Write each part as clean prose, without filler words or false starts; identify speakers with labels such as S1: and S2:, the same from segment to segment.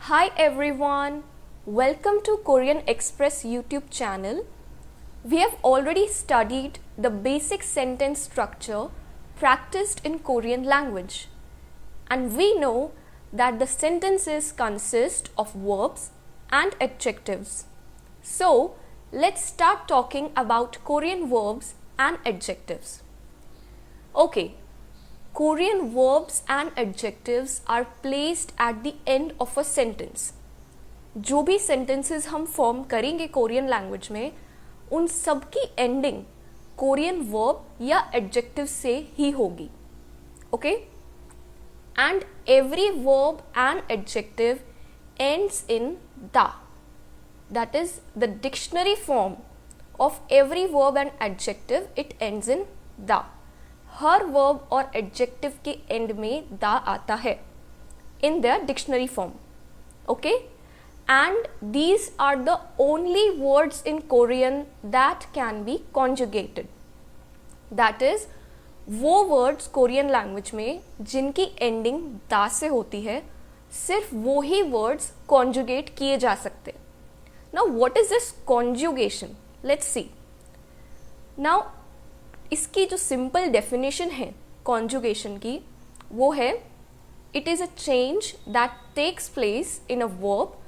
S1: Hi everyone, welcome to Korean Express YouTube channel. We have already studied the basic sentence structure practiced in Korean language, and we know that the sentences consist of verbs and adjectives. So, let's start talking about Korean verbs and adjectives. Okay, Korean verbs and adjectives are placed at the end of a sentence. जो भी sentences हम form करेंगे Korean language में, उन सब की ending Korean verb या adjective से ही होगी. Okay? And every verb and adjective ends in da. That is the dictionary form of every verb and adjective, it ends in da. हर वर्ब और एडजेक्टिव के एंड में दा आता है in their dictionary form. Okay, and these are the only words in Korean that can be conjugated. That is वो words Korean language में जिनकी एंडिंग दा से होती है, सिर्फ वो ही वर्ड्स कॉन्जुगेट किए जा सकते. Now what is this conjugation? Let's see. Now इसकी जो सिंपल डेफिनेशन है कॉन्जुगेशन की, वो है it is a change that takes place in a verb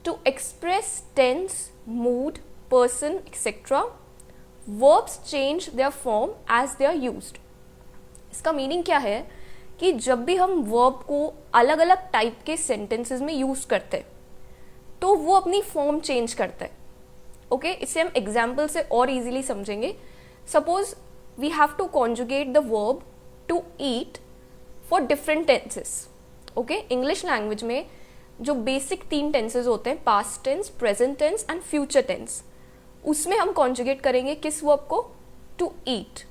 S1: to express tense, mood, person etcetera. Verbs change their form as they are used. इसका meaning क्या है कि जब भी हम वर्ब को अलग अलग टाइप के सेंटेंसेस में यूज करते हैं तो वो अपनी फॉर्म चेंज करता है. ओके, इसे हम एग्जाम्पल से और इजीली समझेंगे. Suppose we have to conjugate the verb to eat for different tenses. Okay, English language में जो basic 3 tenses होते हैं, past tense, present tense and future tense, उसमें हम conjugate करेंगे किस verb को? To eat.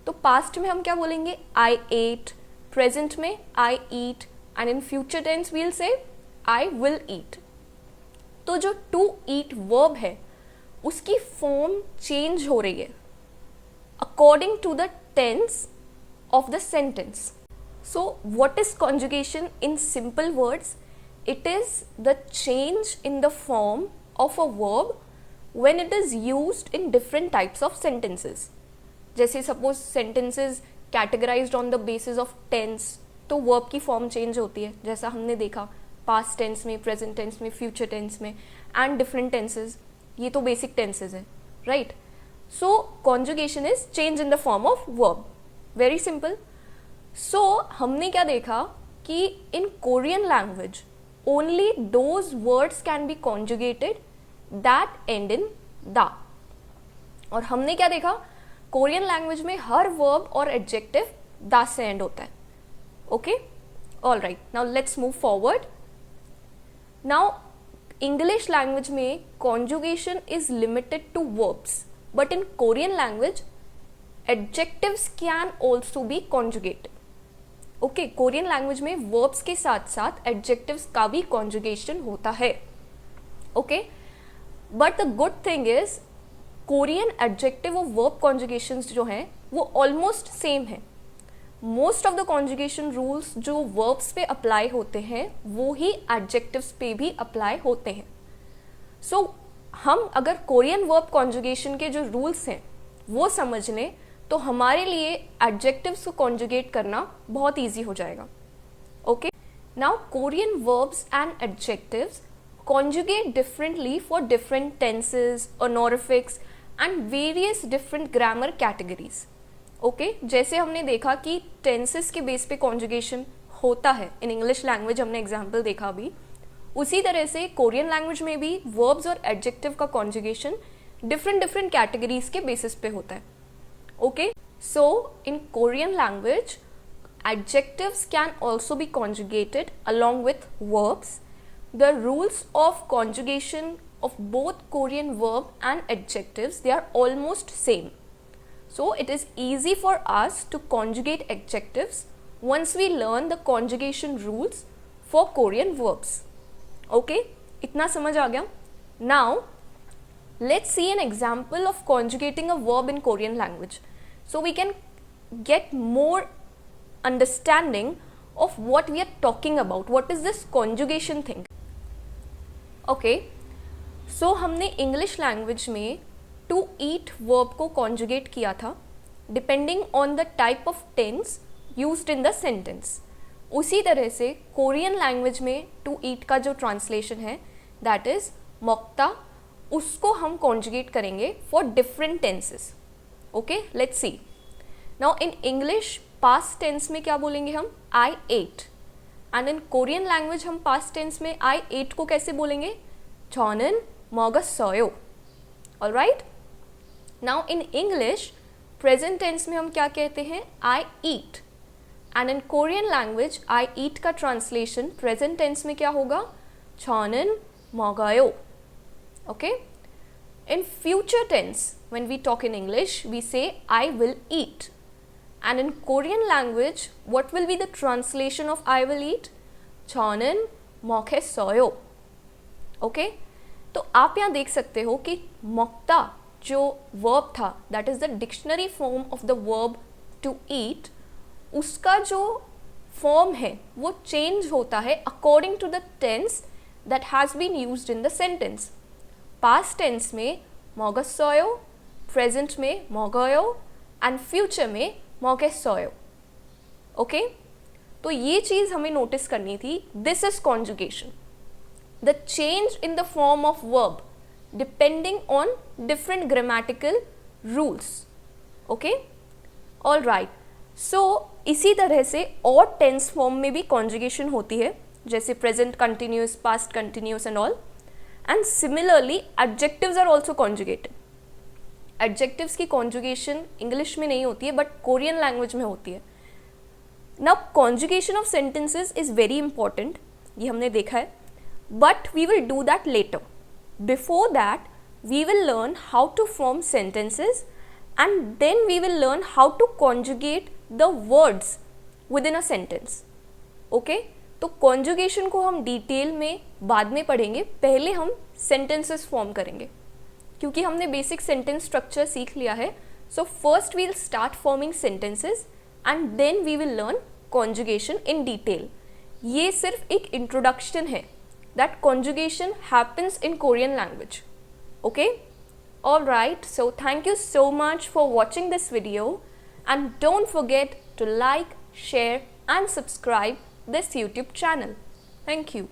S1: तो past में हम क्या बोलेंगे? I ate. present में I eat and in future tense we'll say I will eat. तो जो to eat verb है उसकी form change हो रही है according to the tense of the sentence. So what is conjugation in simple words? It is the change in the form of a verb when it is used in different types of sentences. जैसे suppose sentences categorized on the basis of tense, तो verb की form change होती है, जैसा हमने देखा past tense में, present tense में, future tense में and different tenses. ये तो basic tenses है, right? So conjugation is change in the form of verb. Very simple. So हमने क्या देखा कि in Korean language only those words can be conjugated that end in da. और हमने क्या देखा, Korean language में हर verb और adjective da से end होता है. Okay? All right. Now let's move forward. Now English language में conjugation is limited to verbs. But in Korean language, adjectives can also be conjugated. Okay, Korean language में verbs के साथ साथ adjectives का भी conjugation होता है. Okay, but the good thing is Korean adjective और verb conjugations जो हैं वो almost same है. Most of the conjugation rules जो verbs पे apply होते हैं वो ही adjectives पे भी apply होते हैं. So हम अगर कोरियन वर्ब कॉन्जुगेशन के जो रूल्स हैं वो समझ लें तो हमारे लिए एडजेक्टिव्स को कॉन्जुगेट करना बहुत इजी हो जाएगा. Okay, now Korean verbs and adjectives conjugate differently for different tenses, honorifics and various different grammar categories. Okay, जैसे हमने देखा कि टेंसेस के बेस पे कॉन्जुगेशन होता है इन इंग्लिश लैंग्वेज, हमने एग्जाम्पल देखा अभी, उसी तरह से कोरियन लैंग्वेज में भी वर्ब्स और एडजेक्टिव का कॉन्जुगेशन डिफरेंट कैटेगरीज के बेसिस पे होता है. Okay, so in Korean language adjectives can also be conjugated along with verbs. The rules of conjugation of both Korean verb and adjectives, they are almost same. So it is easy for us to conjugate adjectives once we learn the conjugation rules for Korean verbs. Okay, इतना समझ आ गया. Now let's see an example of conjugating a verb in Korean language so we can get more understanding of what we are talking about. What is this conjugation thing? Okay, so हमने English language में to eat verb को conjugate किया था depending on the type of tense used in the sentence. उसी तरह से Korean language में to eat का जो ट्रांसलेशन है दैट इज मोक्ता, उसको हम कॉन्जुगेट करेंगे for different tenses. Okay, let's see. Now in English past tense में क्या बोलेंगे हम? I ate. And in Korean language हम पास्ट टेंस में आई एट को कैसे बोलेंगे? 저는 먹었어요। Alright, now in English present tense में हम क्या कहते हैं? I eat. And in Korean language I eat का ट्रांसलेशन प्रेजेंट टेंस में क्या होगा? 저는 먹어요। Okay, in future tense when we talk in English we say I will eat, and in Korean language what will be the translation of I will eat? 저는 먹겠어요। Okay, तो आप यहाँ देख सकते हो कि मोक्ता जो वर्ब था that is the dictionary form of the verb to eat, उसका जो फॉर्म है वो चेंज होता है according to the tense that has been used in the sentence. Past tense में 먹었어요, प्रेजेंट में 먹어요 एंड फ्यूचर में 먹겠어요। ओके, तो ये चीज़ हमें नोटिस करनी थी। This is conjugation, the change in the form of verb depending on different grammatical rules। okay, all right, so इसी तरह से और tense form में भी conjugation होती है, जैसे present continuous, past continuous and all, and similarly adjectives are also conjugated। adjectives की conjugation English में नहीं होती है but Korean language में होती है। now conjugation of sentences is very important, ये हमने देखा है, but we will do that later। before that we will learn how to form sentences and then we will learn how to conjugate the words within a sentence। okay, तो conjugation को हम detail में बाद में पढ़ेंगे, पहले हम sentences form करेंगे क्योंकि हमने बेसिक सेंटेंस स्ट्रक्चर सीख लिया है। so first we will start forming sentences and then we will learn conjugation in detail। ये सिर्फ एक इंट्रोडक्शन है that conjugation happens in Korean language। okay, all right, so thank you so much for watching this video and don't forget to like, share and subscribe this YouTube channel। thank you।